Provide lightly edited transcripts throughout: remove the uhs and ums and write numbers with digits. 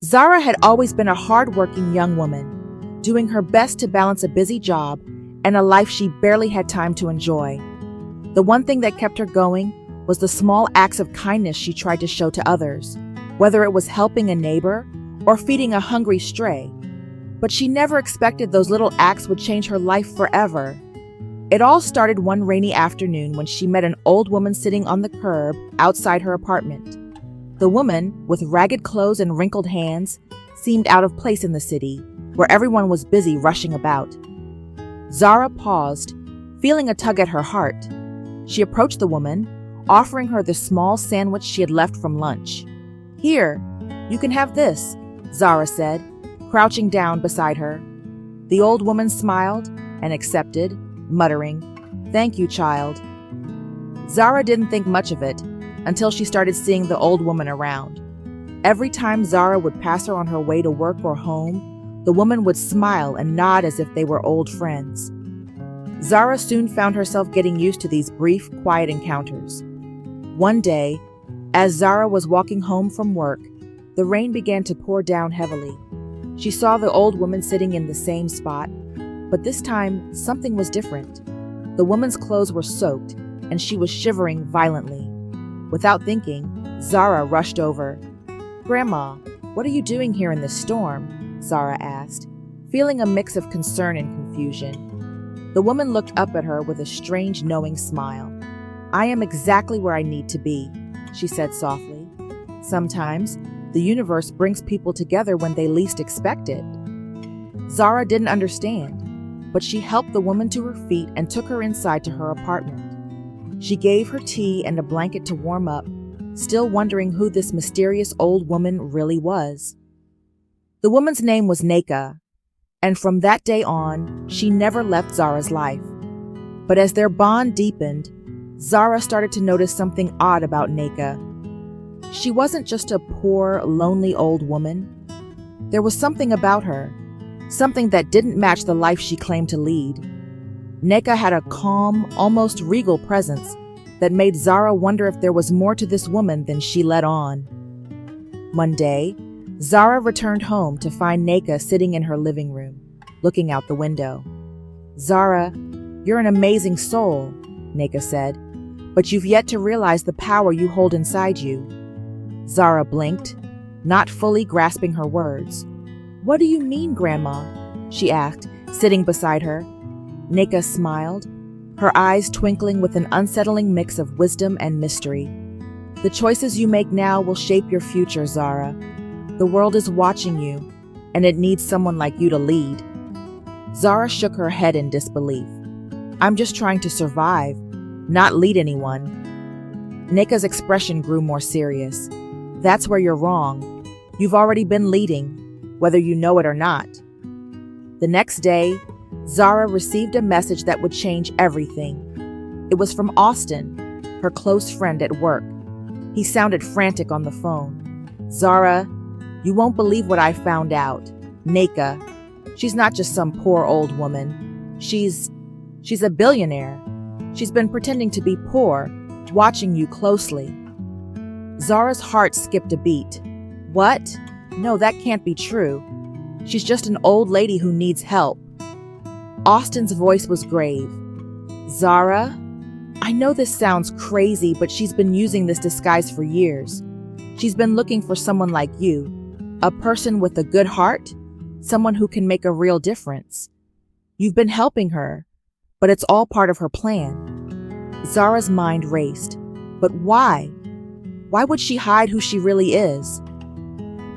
Zara had always been a hardworking young woman, doing her best to balance a busy job and a life she barely had time to enjoy. The one thing that kept her going was the small acts of kindness she tried to show to others, whether it was helping a neighbor or feeding a hungry stray. But she never expected those little acts would change her life forever. It all started one rainy afternoon when she met an old woman sitting on the curb outside her apartment. The woman, with ragged clothes and wrinkled hands, seemed out of place in the city, where everyone was busy rushing about. Zara paused, feeling a tug at her heart. She approached the woman, offering her the small sandwich she had left from lunch. "Here, you can have this," Zara said, crouching down beside her. The old woman smiled and accepted, muttering, "Thank you, child." Zara didn't think much of it until she started seeing the old woman around. Every time Zara would pass her on her way to work or home, the woman would smile and nod as if they were old friends. Zara soon found herself getting used to these brief, quiet encounters. One day, as Zara was walking home from work, the rain began to pour down heavily. She saw the old woman sitting in the same spot, but this time something was different. The woman's clothes were soaked, and she was shivering violently. Without thinking, Zara rushed over. "Grandma, what are you doing here in this storm?" Zara asked, feeling a mix of concern and confusion. The woman looked up at her with a strange, knowing smile. "I am exactly where I need to be," she said softly. "Sometimes, the universe brings people together when they least expect it." Zara didn't understand, but she helped the woman to her feet and took her inside to her apartment. She gave her tea and a blanket to warm up, still wondering who this mysterious old woman really was. The woman's name was Nneka, and from that day on, she never left Zara's life. But as their bond deepened, Zara started to notice something odd about Nneka. She wasn't just a poor, lonely old woman. There was something about her, something that didn't match the life she claimed to lead. Nneka had a calm, almost regal presence that made Zara wonder if there was more to this woman than she let on. One day, Zara returned home to find Nneka sitting in her living room, looking out the window. "Zara, you're an amazing soul," Nneka said, "but you've yet to realize the power you hold inside you." Zara blinked, not fully grasping her words. "What do you mean, Grandma?" she asked, sitting beside her. Nneka smiled, her eyes twinkling with an unsettling mix of wisdom and mystery. "The choices you make now will shape your future, Zara. The world is watching you, and it needs someone like you to lead." Zara shook her head in disbelief. "I'm just trying to survive, not lead anyone." Nneka's expression grew more serious. "That's where you're wrong. You've already been leading, whether you know it or not." The next day, Zara received a message that would change everything. It was from Austin, her close friend at work. He sounded frantic on the phone. "Zara, you won't believe what I found out. Nneka, she's not just some poor old woman. She's a billionaire. She's been pretending to be poor, watching you closely." Zara's heart skipped a beat. "What? No, that can't be true. She's just an old lady who needs help." Austin's voice was grave. "Zara, I know this sounds crazy, but she's been using this disguise for years. She's been looking for someone like you, a person with a good heart, someone who can make a real difference. You've been helping her, but it's all part of her plan." Zara's mind raced. But why? Why would she hide who she really is?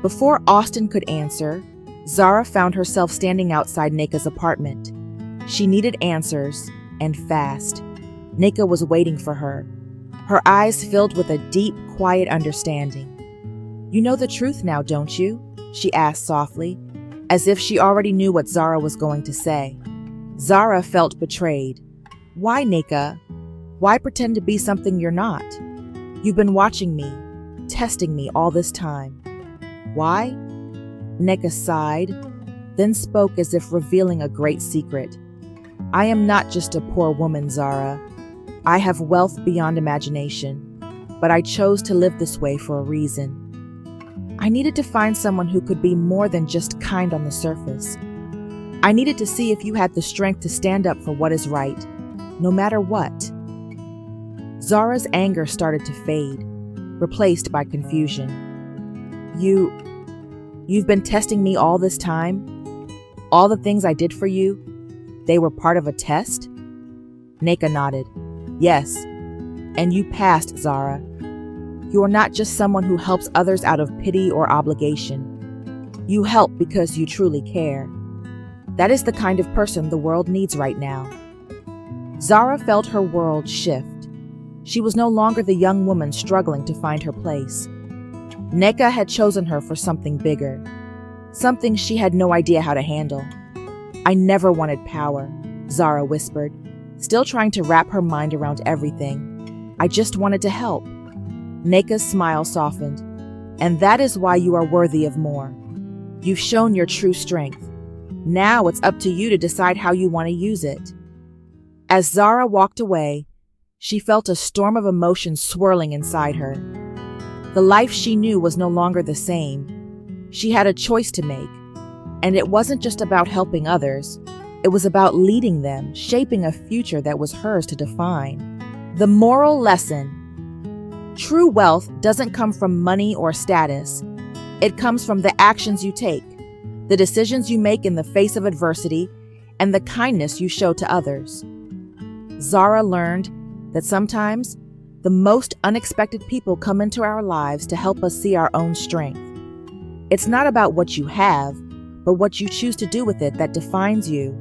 Before Austin could answer, Zara found herself standing outside Nneka's apartment. She needed answers, and fast. Nneka was waiting for her, her eyes filled with a deep, quiet understanding. "You know the truth now, don't you?" she asked softly, as if she already knew what Zara was going to say. Zara felt betrayed. "Why, Nneka? Why pretend to be something you're not? You've been watching me, testing me all this time. Why?" Nneka sighed, then spoke as if revealing a great secret. "I am not just a poor woman, Zara. I have wealth beyond imagination, but I chose to live this way for a reason. I needed to find someone who could be more than just kind on the surface. I needed to see if you had the strength to stand up for what is right, no matter what. Zara's anger started to fade, replaced by confusion. You've been testing me all this time? All the things I did for you, they were part of a test? Nneka nodded. Yes, and you passed, Zara. You are not just someone who helps others out of pity or obligation. You help because you truly care. That is the kind of person the world needs right now. Zara felt her world shift. She was no longer the young woman struggling to find her place. Nneka had chosen her for something bigger, something she had no idea how to handle. I never wanted power, Zara whispered, still trying to wrap her mind around everything. I just wanted to help. Nneka's smile softened. And that is why you are worthy of more. You've shown your true strength. Now it's up to you to decide how you want to use it. As Zara walked away, she felt a storm of emotions swirling inside her. The life she knew was no longer the same. She had a choice to make. And it wasn't just about helping others. It was about leading them, shaping a future that was hers to define. The moral lesson: true wealth doesn't come from money or status. It comes from the actions you take, the decisions you make in the face of adversity, and the kindness you show to others. Zara learned that sometimes the most unexpected people come into our lives to help us see our own strength. It's not about what you have, but what you choose to do with it that defines you.